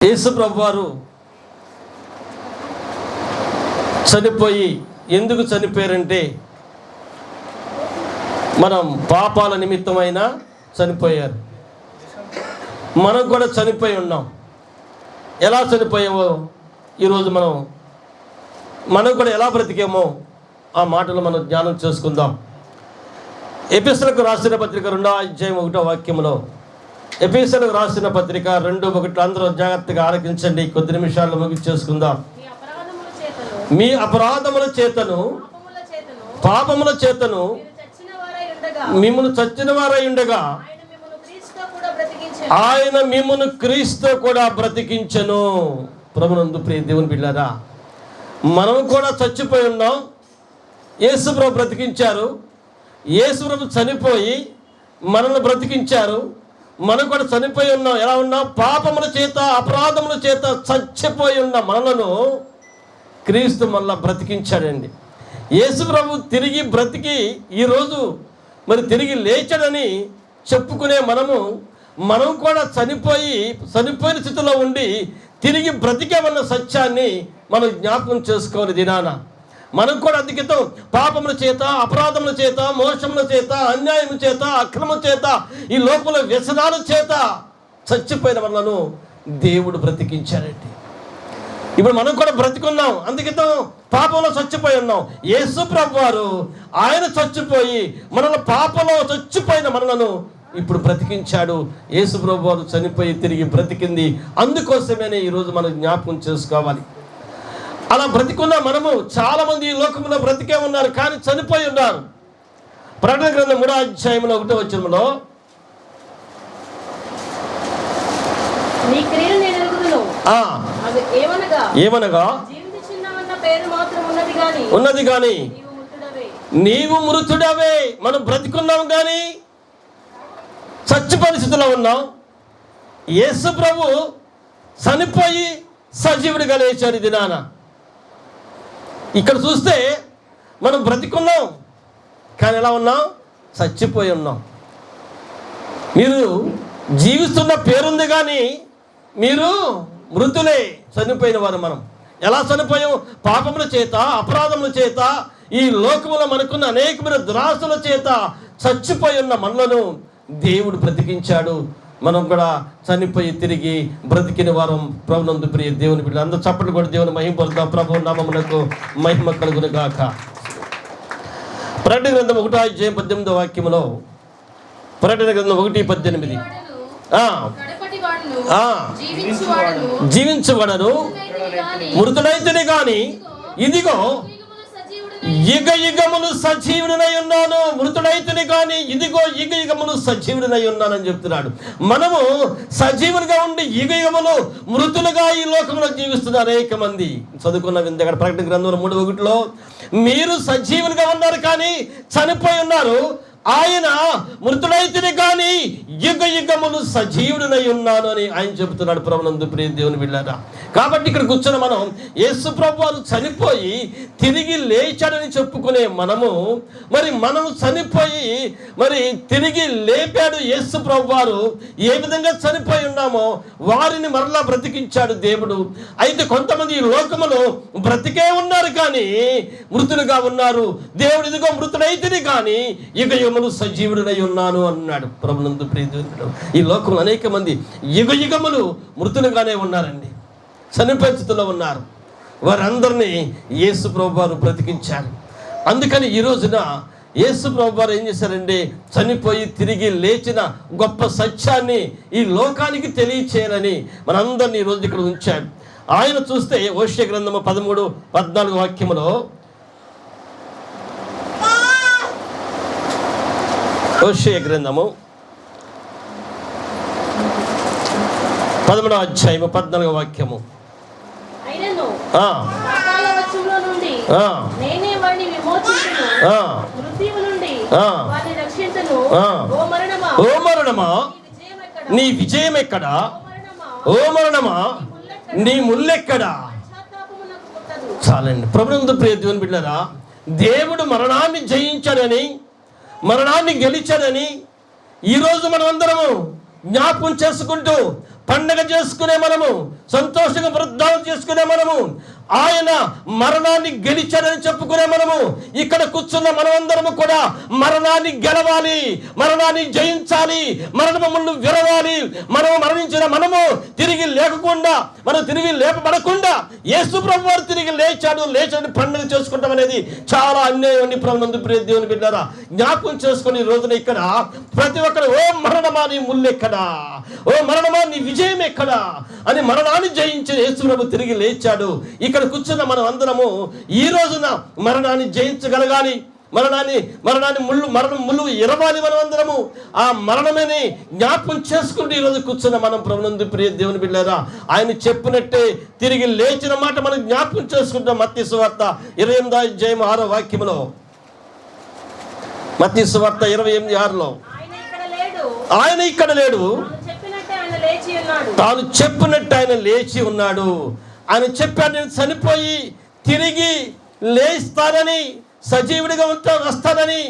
యేసు ప్రభువారు చనిపోయి ఎందుకు చనిపోయారంటే మనం పాపాల నిమిత్తమైన చనిపోయారు. మనం కూడా చనిపోయి ఉన్నాం. ఎలా చనిపోయామో ఈరోజు మనం కూడా ఎలా బ్రతికేమో ఆ మాటలు మనం ధ్యానం చేసుకుందాం. ఎఫెసీయులకు రాసిన పత్రిక 2వ అధ్యాయం 1వ వాక్యంలో, ఎఫెసీయులకు రాసిన పత్రిక 2:1 అందరూ జాగ్రత్తగా ఆలకించండి. కొద్ది నిమిషాల్లో ముగించేసుకుందాం. మీ అపరాధముల చేతను పాపముల చేతను మిమ్మును చచ్చిన వారై ఉండగా ఆయన మిమ్మును క్రీస్తు కూడా బ్రతికించెను. ప్రభునందు ప్రియ దేవుని బిడ్డలారా, మనం కూడా చచ్చిపోయి ఉన్నాం. యేసు ప్రభు బ్రతికించారు. యేసు ప్రభు చనిపోయి మనల్ని బ్రతికించారు. మనం కూడా చనిపోయి ఉన్నాం. ఎలా ఉన్నాం? పాపముల చేత అపరాధముల చేత చచ్చిపోయి ఉన్న మనలను క్రీస్తు మళ్ళా బ్రతికించాడండి. యేసు ప్రభు తిరిగి బ్రతికి ఈరోజు తిరిగి లేచాడని చెప్పుకునే మనం కూడా చనిపోయిన స్థితిలో ఉండి తిరిగి బ్రతికేమన్న సత్యాన్ని మనం జ్ఞాపకం చేసుకోవాలి. దినాన మనం కూడా అందుకితం పాపముల చేత అపరాధముల చేత మోసముల చేత అన్యాయము చేత అక్రమం చేత ఈ లోపల వ్యసనాల చేత చచ్చిపోయిన మనలను దేవుడు బ్రతికించాడండి. ఇప్పుడు మనం కూడా బ్రతికున్నాం. అందుకితం పాపంలో చచ్చిపోయి ఉన్నాం. యేసు ప్రభు వారు ఆయన చచ్చిపోయి మనల్ని పాపంలో చచ్చిపోయిన మనలను ఇప్పుడు బ్రతికించాడు. యేసు ప్రభు వారు చనిపోయి తిరిగి బ్రతికింది. అందుకోసమేనే ఈరోజు మనం జ్ఞాపకం చేసుకోవాలి. అలా బ్రతికున్న మనము చాలామంది ఈ లోకంలో బ్రతికే ఉన్నారు, కానీ చనిపోయి ఉన్నారు. ప్రకటన గ్రంథం 3వ అధ్యాయంలో 1వ వచనంలో, ఏమనగా ఉన్నది కానీ నీవు మృతుడవే. మనం బ్రతికున్నాం కానీ చచ్చి పరిస్థితిలో ఉన్నాం. యేసు ప్రభు చనిపోయి సజీవుడిగా లేచాడు. దినాన ఇక్కడ చూస్తే మనం బ్రతికున్నాం, కానీ ఎలా ఉన్నాం? చచ్చిపోయి ఉన్నాం. మీరు జీవిస్తున్న పేరుంది కానీ మీరు మృతులే, చనిపోయిన వారు. మనం ఎలా చనిపోయాం? పాపముల చేత అపరాధముల చేత ఈ లోకములో మనకున్న అనేకమైన దురాశల చేత చచ్చిపోయి ఉన్న మనలను దేవుడు బ్రతికించాడు. మనం కూడా చనిపోయి తిరిగి బ్రతికిన వారం. ప్రభునందు ప్రియ దేవుని బిడ్డ అందరూ చప్పట్లు కూడా దేవుని మహిమ పొందుతాం. ప్రభు నామమునకు మహిమ కలుగును గాక. ప్రకటన గ్రంథం 1వ అధ్యాయం 18వ వాక్యములో, ప్రకటన గ్రంథం 1:18, జీవించబడను మృతుడైతేనే గాని ఇదిగో యుగ యుగములు సజీవుడినై ఉన్నాను. మృతుడైతేనే కానీ ఇదిగో యుగ యుగములు సజీవుడినై ఉన్నానని చెప్తున్నాడు. మనము సజీవులుగా ఉండి యుగ యుగములు మృతులుగా ఈ లోకంలో జీవిస్తున్న అనేక మంది చదువుకున్న దగ్గర ప్రకటన గ్రంథం 3:1 మీరు సజీవులుగా ఉన్నారు కానీ చనిపోయి ఉన్నారు. ఆయన మృతుడైతేనే కానీ యుగ యుగములు సజీవుడినై ఉన్నాను అని ఆయన చెబుతున్నాడు. ప్రభునందు ప్రియ దేవుని బిడ్డలారా, కాబట్టి ఇక్కడ కూర్చొని మనం యేసు ప్రభు వారు చనిపోయి తిరిగి లేచాడని చెప్పుకునే మనం చనిపోయి తిరిగి లేపాడు యేసు ప్రభు వారు. ఏ విధంగా చనిపోయి ఉన్నామో వారిని మరలా బ్రతికించాడు దేవుడు. అయితే కొంతమంది ఈ లోకములో బ్రతికే ఉన్నారు కానీ మృతులుగా ఉన్నారు. దేవుడు ఇదిగో మృతుడైతేనే కానీ యుగ యుగములు సజీవుడినై ఉన్నాను అన్నాడు. ప్రభునందు ప్రియ దేవుని బిడ్డలారా, ఈ లోకంలో అనేక మంది యుగ యుగములు మృతులుగానే ఉన్నారండి, చనిపోయే స్థితిలో ఉన్నారు. వారందరినీ యేసు ప్రభు వారు బ్రతికించారు. అందుకని ఈ రోజున యేసు ప్రభు వారు ఏం చేశారంటే చనిపోయి తిరిగి లేచిన గొప్ప సత్యాన్ని ఈ లోకానికి తెలియచేయాలని మనందరినీ ఈరోజు ఇక్కడ ఉంచాడు. ఆయన చూస్తే హోషేయ గ్రంథము 13:14 వాక్యములో, హోషేయ గ్రంథము 13వ అధ్యాయము 14వ వాక్యము, ఓ మరణమా నీ విజయం ఎక్కడా? ఓ మరణమా నీ ముల్లెక్కడా? చాలండి. ప్రభునందు ప్రియ దేవుని బిడ్డలారా, దేవుడు మరణాన్ని జయించాడని, మరణాన్ని గెలిచాడని ఈరోజు మనం అందరము జ్ఞాపకం చేసుకుంటూ పండగ చేసుకునే మనము, సంతోషంగా వృద్ధాలు చేసుకునే మనము, ఆయన మరణాన్ని గెలిచాడని చెప్పుకునే మనము, ఇక్కడ కూర్చున్న మనమందరము కూడా మరణాన్ని గెలవాలి, మరణాన్ని జయించాలి, మరణములు విరవాలి. మనము మరణించిన మనము తిరిగి లేకుండా, మనం తిరిగి లేపబడకుండా యేసు ప్రభువు వారు తిరిగి లేచాడు పండుగ చేసుకుంటాం అనేది చాలా అన్యాయం. ప్రభునందు ప్రియ దేవుని బిడ్డలారా, జ్ఞాపకం చేసుకుని ఈ రోజున ఇక్కడ ప్రతి ఒక్కరు, ఓ మరణమా నీ ముళ్ళు ఎక్కడా, ఓ మరణమా నీ విజయం ఎక్కడా అని మరణాన్ని జయించిన యేసు ప్రభువు తిరిగి లేచాడు. ఇక్కడ కూర్చున్న మనం అందరము ఈ రోజున మరణాన్ని జయించగలగాలి, మరణం ముళ్ళు ఇరవాలి. మనం అందరము ఆ మరణమని జ్ఞాపకం చేసుకుంటూ ఈరోజు కూర్చున్న మనం ప్రభునందు ప్రియ దేవుని బిడ్డలారా, ఆయన చెప్పినట్టే తిరిగి లేచిన మాట మనం జ్ఞాపకం చేసుకుంటాం. మత్తయి సువార్త 28వ అధ్యాయం 6వ వాక్యములో, మత్తయి సువార్త 28:6లో, ఆయన ఇక్కడ లేడు, తాను చెప్పినట్టు ఆయన లేచి ఉన్నాడు. ఆయన చెప్పాడు, నేను చనిపోయి తిరిగి లేస్తానని, సజీవుడిగా వస్తానని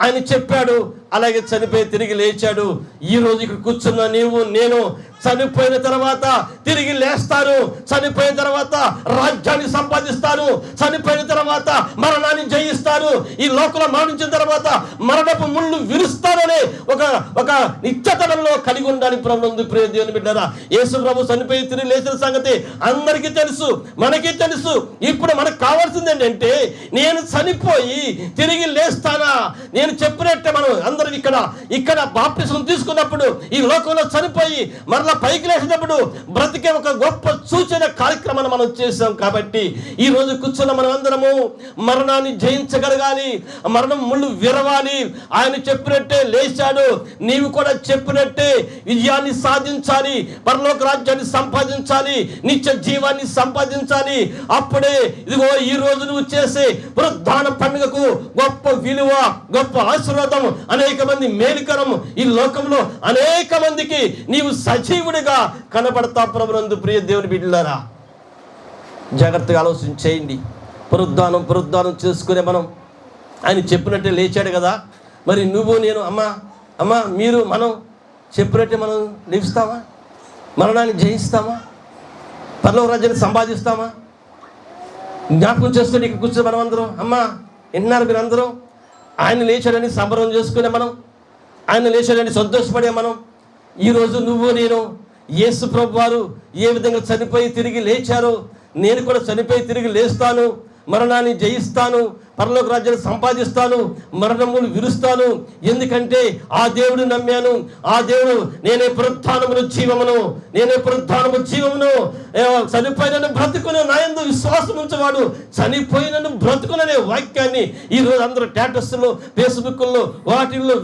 ఆయన చెప్పాడు. అలాగే చనిపోయి తిరిగి లేచాడు. ఈ రోజు ఇక్కడ కూర్చున్న నీవు నేను చనిపోయిన తర్వాత తిరిగి లేస్తాను, చనిపోయిన తర్వాత రాజ్యాన్ని సంపాదిస్తాను, చనిపోయిన తర్వాత మరణాన్ని జయిస్తాను, ఈ లోకంలో మరణించిన తర్వాత మరణపు ముళ్ళు విరుస్తానని ఒక నిత్యతనంలో కలిగి ఉండాలి. ప్రభునందు ప్రియ దేవుని బిడ్డలారా, యేసు ప్రభు చనిపోయి తిరిగి లేచిన సంగతి అందరికీ తెలుసు, మనకి తెలుసు. ఇప్పుడు మనకు కావాల్సింది ఏంటంటే, నేను చనిపోయి తిరిగి లేస్తానా, నేను చెప్పినట్టే మనం అందరం ఇక్కడ బాప్తిసం తీసుకున్నప్పుడు ఈ లోకంలో చనిపోయి మరలా పైకి లేచినప్పుడు బ్రతికే ఒక గొప్ప సూచన కార్యక్రమాన్ని మనం చేసాం. కాబట్టి ఈ రోజు కూర్చున్న మనం అందరము మరణాన్ని జయించగలగాలి, మరణం ముళ్ళు విరవాలి. ఆయన చెప్పినట్టే లేచాడు, నీవు కూడా చెప్పినట్టే విజయాన్ని సాధించాలి, పరలోక రాజ్యాన్ని సంపాదించాలి, నిత్య జీవాన్ని సంపాదించాలి. అప్పుడే ఇదిగో ఈ రోజు నువ్వు చేసే పునరుద్ధాన పండుగకు గొప్ప విలువ, గొప్ప ఆశీర్వాదం, అనేక మంది మేలుకరం, ఈ లోకంలో అనేక మందికి నీవు సజీవుడిగా కనబడతావు. ప్రభునందు ప్రియ దేవుని బిడ్డలారా, జాగ్రత్తగా ఆలోచన చేయండి. పునరుద్ధానం చేసుకునే మనం ఆయన చెప్పినట్టే లేచాడు కదా, మరి నువ్వు నేను అమ్మ మీరు మనం చెప్పినట్టే మనం లేస్తామా, మరణాన్ని జయిస్తామా, పరలోక రాజ్యాన్ని సంపాదిస్తామా? జ్ఞాపకం చేసుకుని ఇక్కడ కూర్చొని మనం అందరం, విన్నారు మీరు అందరూ, ఆయన లేచాడని సంబరం చేసుకునే మనం, ఆయన లేచాడని సంతోషపడే మనం. ఈరోజు నువ్వు నేను యేసు ప్రభు వారు ఏ విధంగా చనిపోయి తిరిగి లేచారో, నేను కూడా చనిపోయి తిరిగి లేస్తాను, మరణాన్ని జయిస్తాను, పరలోక రాజ్యాన్ని సంపాదిస్తాను, మరణములు విరుస్తాను. ఎందుకంటే ఆ దేవుడు నమ్మాను, ఆ దేవుడు నేనే పునరుత్థానమును జీవమును, చనిపోయినను బ్రతుకును, నా యందు విశ్వాసం ఉంచేవాడు చనిపోయినను బ్రతుకుననే వాక్యాన్ని ఈరోజు అందరూ స్టేటస్లో, ఫేస్బుక్లో,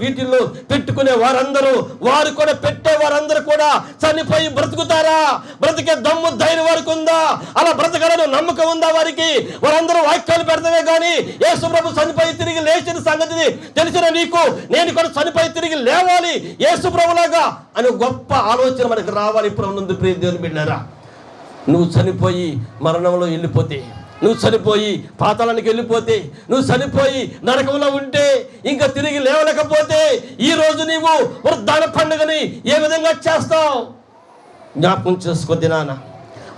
వీటిల్లో పెట్టుకునే వారందరూ, వారు కూడా పెట్టే వారందరూ కూడా చనిపోయి బ్రతుకుతారా? బ్రతికే దమ్ము ధైర్యం వారికి ఉందా? అలా బ్రతకాలని నమ్మకం ఉందా వారికి? వారందరూ వాక్యాలు పెడతామే కానీ యేసు ప్రభు చనిపోయి తిరిగి లేచిన సంగతిని తెలిసిన నీకు నేను కూడా చనిపోయి తిరిగి లేవాలి యేసు ప్రభులాగా అని గొప్ప ఆలోచన మనకు రావాలి. ప్రభునందు ప్రియ దేవుని బిడ్డలారా, నువ్వు చనిపోయి మరణంలో వెళ్ళిపోతే, నువ్వు చనిపోయి పాతాళానికి వెళ్ళిపోతే, నువ్వు చనిపోయి నరకంలో ఉంటే, ఇంకా తిరిగి లేవలేకపోతే ఈ రోజు నీవు పునరుద్ధాన పండుగని ఏ విధంగా చేస్తావు? జ్ఞాపకం చేసుకో దినాన.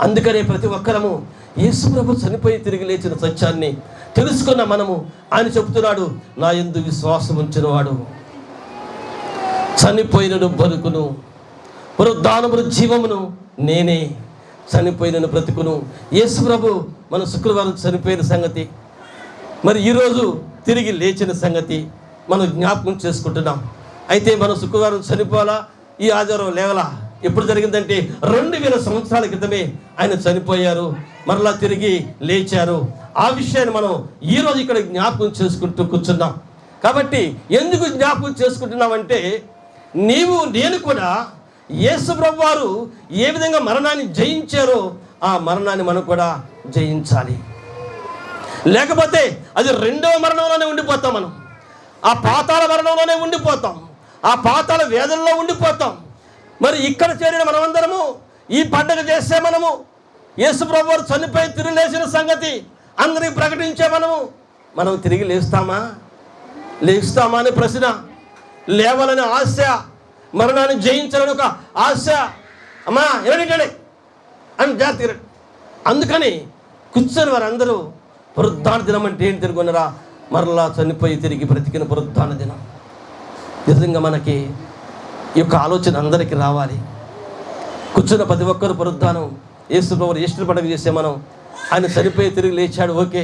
అందుకనే ప్రతి ఒక్కరము యేసు ప్రభు చనిపోయి తిరిగి లేచిన సత్యాన్ని తెలుసుకున్న మనము, ఆయన చెబుతున్నాడు, నా యందు విశ్వాసం ఉంచిన వాడు చనిపోయినను బ్రతుకును, పునరుద్ధానమును జీవమును నేనే, చనిపోయినను బ్రతుకును. యేసు ప్రభు మన శుక్రవారం చనిపోయిన సంగతి, మరి ఈరోజు తిరిగి లేచిన సంగతి మనం జ్ఞాపకం చేసుకుంటున్నాం. అయితే మనం శుక్రవారం చనిపోవాలా, ఈ ఆదివారం లేవలా? ఎప్పుడు జరిగిందంటే 2000 సంవత్సరాల క్రితమే ఆయన చనిపోయారు, మరలా తిరిగి లేచారు. ఆ విషయాన్ని మనం ఈరోజు ఇక్కడ జ్ఞాపకం చేసుకుంటూ కూర్చున్నాం. కాబట్టి ఎందుకు జ్ఞాపకం చేసుకుంటున్నామంటే, నేను కూడా యేసు ప్రభు వారు ఏ విధంగా మరణాన్ని జయించారో ఆ మరణాన్ని మనం కూడా జయించాలి. లేకపోతే అది 2వ మరణంలోనే ఉండిపోతాం, మనం ఆ పాతాళ మరణంలోనే ఉండిపోతాం, ఆ పాతాళ వేదనలో ఉండిపోతాం. మరి ఇక్కడ చేరిన మనమందరము ఈ పండుగ చేసే మనము యేసు ప్రభు వారు చనిపోయి తిరిగి లేచిన సంగతి అందరికి ప్రకటించే మనం తిరిగి లేస్తామా అనే ప్రశ్న, లేవాలని ఆశ, మరణాన్ని జయించాలని ఒక ఆశ, అమ్మా ఎవరింటండి అని జాగ్రత్త. అందుకని కూర్చొని వారందరూ పునరుద్ధాన దినం అంటే ఏంటి తెలుసుకున్నారా? మరలా చనిపోయి తిరిగి బ్రతికిన పునరుద్ధాన దినం. నిజంగా మనకి ఈ యొక్క ఆలోచన అందరికీ రావాలి. కూర్చున్న ప్రతి ఒక్కరు పునరుద్ధానం యేసు ప్రభువు ఈస్టర్ పండుగ చేసే మనం ఆయన చనిపోయి తిరిగి లేచాడు, ఓకే.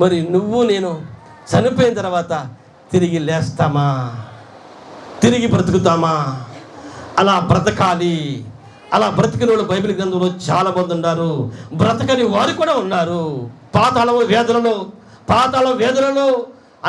మరి నువ్వు నేను చనిపోయిన తర్వాత తిరిగి లేస్తామా? తిరిగి బ్రతుకుతామా? అలా బ్రతకాలి. అలా బ్రతికిన వాళ్ళు బైబిల్ గ్రంథంలో చాలా మంది ఉన్నారు. బ్రతకని వారు కూడా ఉన్నారు. పాతాళ వేదనలో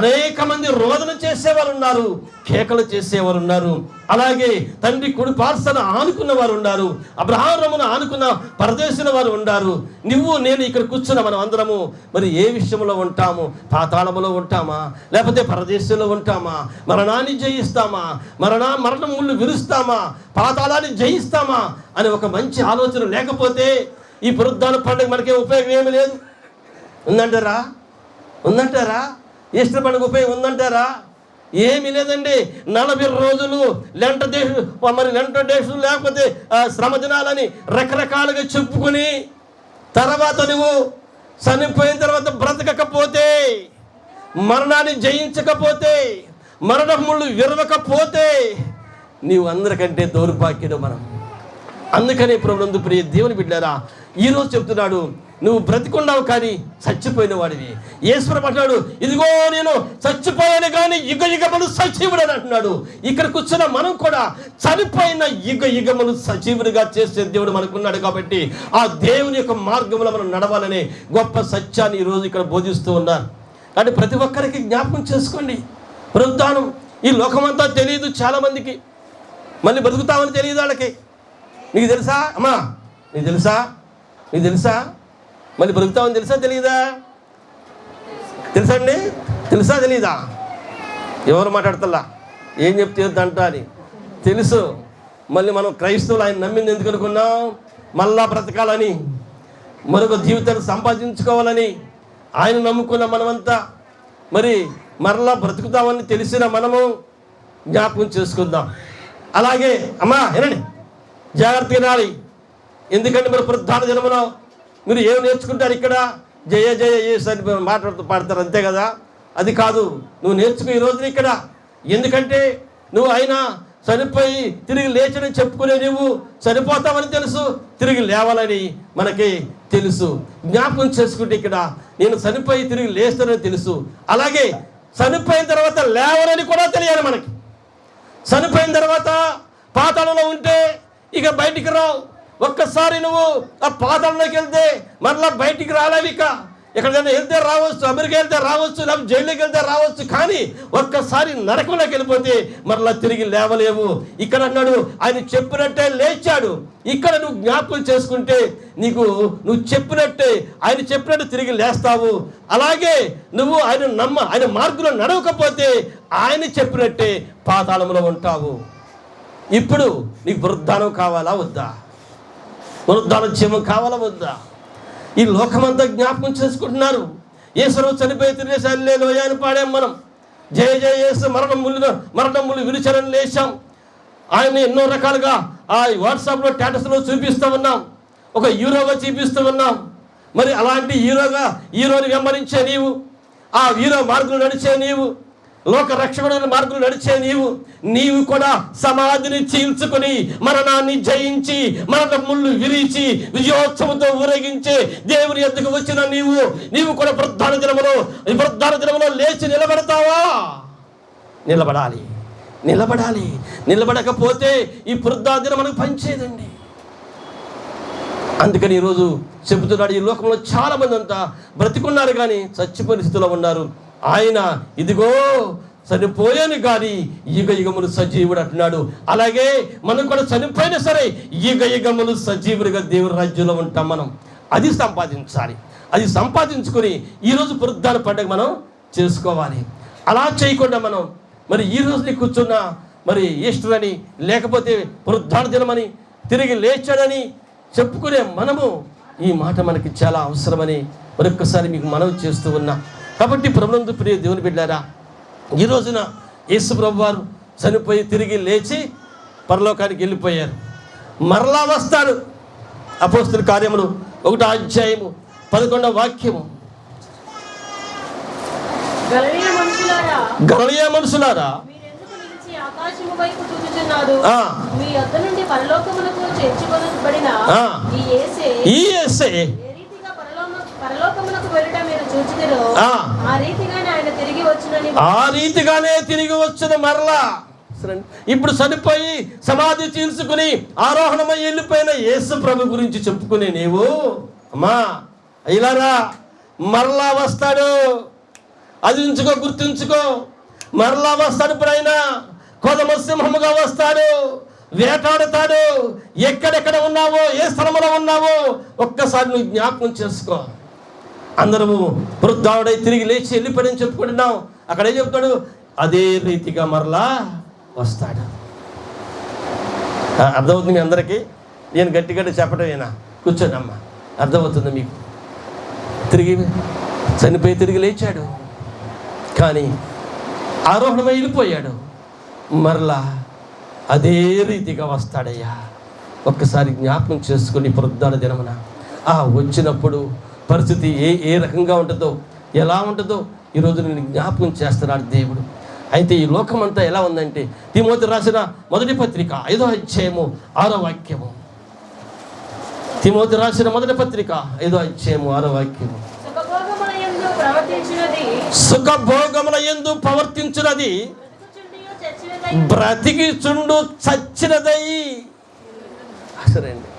అనేక మంది రోదన చేసేవారు ఉన్నారు, కేకలు చేసేవారు ఉన్నారు. అలాగే తండ్రి కుడి పార్శ్వన ఆనుకున్న వారు ఉన్నారు, అబ్రహామును ఆనుకున్న పరదేశుల వారు ఉన్నారు. నువ్వు నేను ఇక్కడ కూర్చున్న మనం అందరము మరి ఏ విషయంలో ఉంటాము? పాతాళములో ఉంటామా, లేకపోతే పరదేశంలో ఉంటామా? మరణాన్ని జయిస్తామా, మరణం ముళ్ళు విరుస్తామా, పాతాళాన్ని జయిస్తామా అని ఒక మంచి ఆలోచన లేకపోతే ఈ పునరుద్ధాన పండుగ మనకే ఉపయోగం ఏమీ లేదు. ఉందంటారా? ఈస్టర్ పండుగ ఉపయోగం ఉందంటారా? ఏమీ లేదండి. 40 రోజులు లెంట డేస్ లేకపోతే శ్రమ దినాలని రకరకాలుగా చెప్పుకుని తర్వాత నువ్వు చనిపోయిన తర్వాత బ్రతకకపోతే, మరణాన్ని జయించకపోతే, మరణ ముళ్ళు విరవకపోతే నీవు అందరికంటే దౌర్భాగ్యుడు మనం. అందుకని ప్రభునందు ప్రియ దేవుని బిడ్డలారా, ఈరోజు చెప్తున్నాడు, నువ్వు బ్రతికున్నావు కానీ చచ్చిపోయిన వాడివి. యేసు అంటున్నాడు, ఇదిగో నేను చచ్చిపోయాను కానీ యుగములు సజీవుడు అని అంటున్నాడు. ఇక్కడ కూర్చున్న మనం కూడా చనిపోయిన యుగములు సజీవుడిగా చేసే దేవుడు మనకున్నాడు. కాబట్టి ఆ దేవుని యొక్క మార్గంలో మనం నడవాలనే గొప్ప సత్యాన్ని ఈరోజు ఇక్కడ బోధిస్తూ ఉన్నారు. కాబట్టి ప్రతి ఒక్కరికి జ్ఞాపకం చేసుకోండి. పునరుద్ధానం ఈ లోకమంతా తెలియదు చాలామందికి. మళ్ళీ బ్రతుకుతామని తెలియదు వాళ్ళకి. నీకు తెలుసా అమ్మా? నీకు తెలుసా మళ్ళీ బ్రతుకుతామని తెలుసా తెలియదా? తెలుసా అండి? తెలుసా తెలీదా? ఎవరు మాట్లాడతల్లా ఏం చెప్తే అంట అని తెలుసు. మళ్ళీ మనం క్రైస్తవులు ఆయన నమ్మింది ఎందుకు అనుకున్నాం? మళ్ళా బ్రతకాలని, మరొక జీవితాన్ని సంపాదించుకోవాలని ఆయన నమ్ముకున్న మనమంతా మరి మరలా బ్రతుకుతామని తెలిసిన మనము జ్ఞాపకం చేసుకుందాం. అలాగే అమ్మా వినండి, జాగ్రత్తగా రాలి. ఎందుకంటే మరి పునరుద్ధాన దినములో మీరు ఏం నేర్చుకుంటారు? ఇక్కడ జయ జయ అని పాడతారు అంతే కదా. అది కాదు, నువ్వు నేర్చుకో ఈ రోజున ఇక్కడ. ఎందుకంటే నువ్వు ఆయన చనిపోయి తిరిగి లేచని చెప్పుకునే నువ్వు చనిపోతావని తెలుసు, తిరిగి లేవాలని మనకి తెలుసు. జ్ఞాపకం చేసుకుంటే ఇక్కడ నేను చనిపోయి తిరిగి లేస్తానని తెలుసు. అలాగే చనిపోయిన తర్వాత లేవనని కూడా తెలియాలి మనకి. చనిపోయిన తర్వాత పాతాళంలో ఉంటే ఇక బయటికి రావు. ఒక్కసారి నువ్వు ఆ పాతాళంలోకి వెళ్తే మరలా బయటికి రాలేవు. ఇక ఎక్కడికైనా వెళ్తే రావచ్చు, అమెరికా వెళ్తే రావచ్చు, లేకపోతే జైలుకి వెళ్తే రావచ్చు, కానీ ఒక్కసారి నరకంలోకి వెళ్ళిపోతే మరలా తిరిగి లేవలేవు. ఇక్కడ అన్నాడు ఆయన చెప్పినట్టే లేచాడు. ఇక్కడ నువ్వు జ్ఞాపకం చేసుకుంటే నువ్వు చెప్పినట్టే ఆయన చెప్పినట్టు తిరిగి లేస్తావు. అలాగే నువ్వు ఆయన మార్గంలో నడవకపోతే ఆయన చెప్పినట్టే పాతాళంలో ఉంటావు. ఇప్పుడు నీకు పునరుద్ధానం కావాలా వద్దా? పునరుద్ధాన జీవం కావాలా వద్దా? ఈ లోకమంతా జ్ఞాపకం చేసుకుంటున్నారు. యేసు చనిపోయి తిరిగి హల్లెలూయా అని పాడాం మనం. జయ జయ యేసు మరణం ముళ్ళు విరిచారని లేచాం. ఆయన ఎన్నో రకాలుగా ఆ వాట్సాప్లో స్టేటస్లో చూపిస్తూ ఉన్నాం, ఒక హీరోగా చూపిస్తూ ఉన్నాం. మరి అలాంటి హీరోని వెంబడించే ఆ హీరో మార్గంలో నడిచే లోక రక్షకుడు మార్గంలో నడిచే నీవు కూడా సమాధిని చీల్చుకుని మరణాన్ని జయించి మరణ ముళ్ళు విరిచి విజయోత్సవంతో ఊరేగించే దేవుని ఎద్దుకు వచ్చిన నీవు కూడా పునరుద్ధాన దినములో లేచి నిలబడతావా? నిలబడాలి. నిలబడకపోతే ఈ పునరుద్ధాన దినం మనకు పనిచేయదండి. అందుకని ఈరోజు చెబుతున్నాడు, ఈ లోకంలో చాలా మంది అంతా బ్రతికున్నారు కానీ చచ్చిపోయిన స్థితిలో ఉన్నారు. ఆయన ఇదిగో చనిపోయాను కానీ యుగములు సజీవుడు అంటున్నాడు. అలాగే మనం కూడా చనిపోయినా సరే యుగములు సజీవుడిగా దేవుని రాజ్యంలో ఉంటాం. మనం అది సంపాదించాలి. అది సంపాదించుకొని ఈరోజు పునరుద్ధాన పండుగ మనం చేసుకోవాలి. అలా చేయకుండా మనం మరి ఈ రోజుని కూర్చున్న మరి ఈస్టర్ అని లేకపోతే పునరుద్ధాన దినమని తిరిగి లేచాడని చెప్పుకునే మనము ఈ మాట మనకి చాలా అవసరమని మరొక్కసారి మీకు మనవి చేస్తూ ఉన్నా. కాబట్టి ప్రభునందు ప్రియ దేవుని బిడ్డారా, ఈ రోజున యేసు ప్రభువారు చనిపోయి తిరిగి లేచి పరలోకానికి వెళ్ళిపోయారు. మరలా వస్తాడు. అపోస్తలుల కార్యములు 1వ అధ్యాయము 11వ వాక్యము. గలిలయ మనుషులారా, మీ యొద్ద నుండి పరలోకమునకు చేర్చుకొనబడిన ఈ యేసే పరలోకమునకు వెళ్ళుట మీరు చూచితిరో, ఆ రీతిగానే తిరిగి వచ్చును మరలా. ఇప్పుడు చనిపోయి సమాధి చీల్చుకుని ఆరోహణమై వెళ్ళిపోయిన యేసు ప్రభు గురించి చెప్పుకునే నీవు, అమ్మా ఇలారా, మరలా వస్తాడు. అది ఉంచుకో, గుర్తుంచుకో. మరలా వస్తాడు. ఇప్పుడైనా కొదమ సింహముగా వస్తాడు, వేటాడుతాడు. ఎక్కడెక్కడ ఉన్నావో, ఏ స్థలంలో ఉన్నావో ఒక్కసారి నువ్వు జ్ఞాపకం చేసుకో. అందరము వృద్ధావుడై తిరిగి లేచి వెళ్ళిపోయాడని చెప్పుకుంటున్నాం. అక్కడ ఏం చెప్తాడు? అదే రీతిగా మరలా వస్తాడు. అర్థమవుతుంది మీ అందరికీ? నేను గట్టిగా చెప్పడం ఏనా? కూర్చోండి అమ్మ, అర్థమవుతుంది మీకు. చనిపోయి తిరిగి లేచాడు, కానీ ఆరోహణమై వెళ్ళిపోయాడు. మరలా అదే రీతిగా వస్తాడయ్యా. ఒక్కసారి జ్ఞాపకం చేసుకుని పునరుద్ధాన దినమున వచ్చినప్పుడు పరిస్థితి ఏ రకంగా ఉంటుందో, ఎలా ఉంటుందో ఈరోజు నేను జ్ఞాపకం చేస్తున్నాడు దేవుడు. అయితే ఈ లోకమంతా ఎలా ఉందంటే, తిమోతి రాసిన 1వ పత్రిక 5వ అధ్యాయము 6వ వాక్యము. తిమోతి రాసిన 1వ పత్రిక 5వ అధ్యాయము 6వ వాక్యము. సుఖభోగముల యందు ప్రవర్తించున్నది బ్రతికి చుండు చచ్చినదై.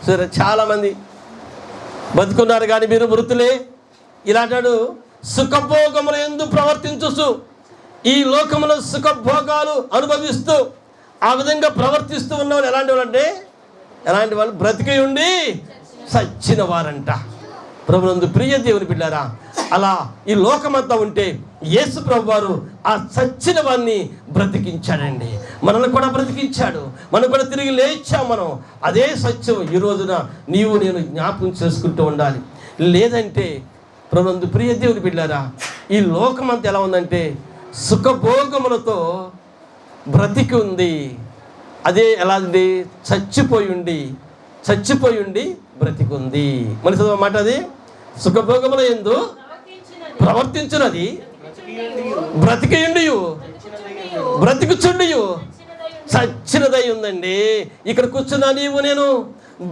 సరే, చాలా మంది బతుకున్నారు కానీ మీరు మృతులే. ఇలాంటాడు, సుఖభోగముల యందు ప్రవర్తించు. ఈ లోకములో సుఖభోగాలు అనుభవిస్తూ ఆ విధంగా ప్రవర్తిస్తూ ఉన్నవాళ్ళు ఎలాంటి వాళ్ళు అంటే, ఎలాంటి వాళ్ళు? బ్రతికి ఉండి చచ్చిన వారంట. ప్రభునందు ప్రియ దేవుని బిడ్డారా, అలా ఈ లోకమంతా ఉంటే యేసు ప్రభు వారు ఆ చచ్చిన వారిని బ్రతికించాడండి. మనల్ని కూడా బ్రతికించాడు, మనం కూడా తిరిగి లేచాం. మనం అదే సత్యం ఈ రోజున నీవు నేను జ్ఞాపకం చేసుకుంటూ ఉండాలి. లేదంటే ప్రభునందు ప్రియ దేవుని బిడ్డారా, ఈ లోకమంతా ఎలా ఉందంటే సుఖభోగములతో బ్రతికి ఉంది. అదే ఎలా ఉంది? చచ్చిపోయి ఉండి బ్రతికుంది. మన చదువు మాట అది. సుఖభోగముల యందు ప్రవర్తించున్నది బ్రతికుచుండియు చచ్చినదై ఉందండి. ఇక్కడ కూర్చున్నా నీవు నేను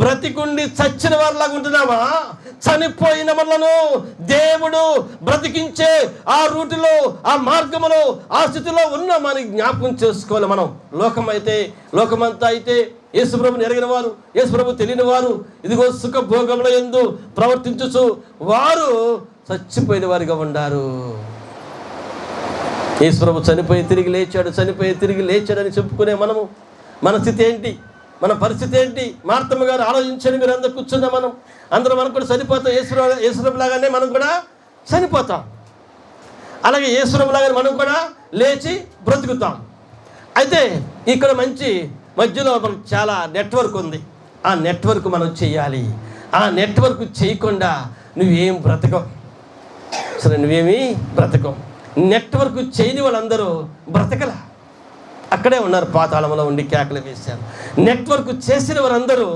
బ్రతికుండి చచ్చిన వారిలాగా ఉంటున్నావా? చనిపోయిన మనలను దేవుడు బ్రతికించే ఆ రూటులో, ఆ మార్గములో, ఆ స్థితిలో ఉన్నామని జ్ఞాపకం చేసుకోవాలి. మనం లోకమంతా అయితే యేసుప్రభుని ఎరిగిన వారు, యేసుప్రభు తెలియని వారు ఇదిగో సుఖభోగముల యందు ప్రవర్తించుచు వారు చచ్చిపోయిన వారిగా ఉండారు. యేసుప్రభు చనిపోయి తిరిగి లేచాడని చెప్పుకునే మనము, మన స్థితి ఏంటి? మన పరిస్థితి ఏంటి? మార్తమ్మ గారు ఆలోచించండి. మీరు అందరూ కూర్చున్నాం, మనం కూడా చనిపోతాం. యేసుప్రభు లాగానే మనం కూడా చనిపోతాం. అలాగే యేసుప్రభు లాగానే మనం కూడా లేచి బ్రతుకుతాం. అయితే ఇక్కడ మధ్యలో మనకు చాలా నెట్వర్క్ ఉంది. ఆ నెట్వర్క్ మనం చేయాలి. ఆ నెట్వర్క్ చేయకుండా నువ్వేం బ్రతకం. సరే, నువ్వేమీ బ్రతకం. నెట్వర్క్ చేయని వాళ్ళందరూ బ్రతకలా, అక్కడే ఉన్నారు, పాతాళంలో ఉండి కేకలు వేశారు. నెట్వర్క్ చేసిన వారందరూ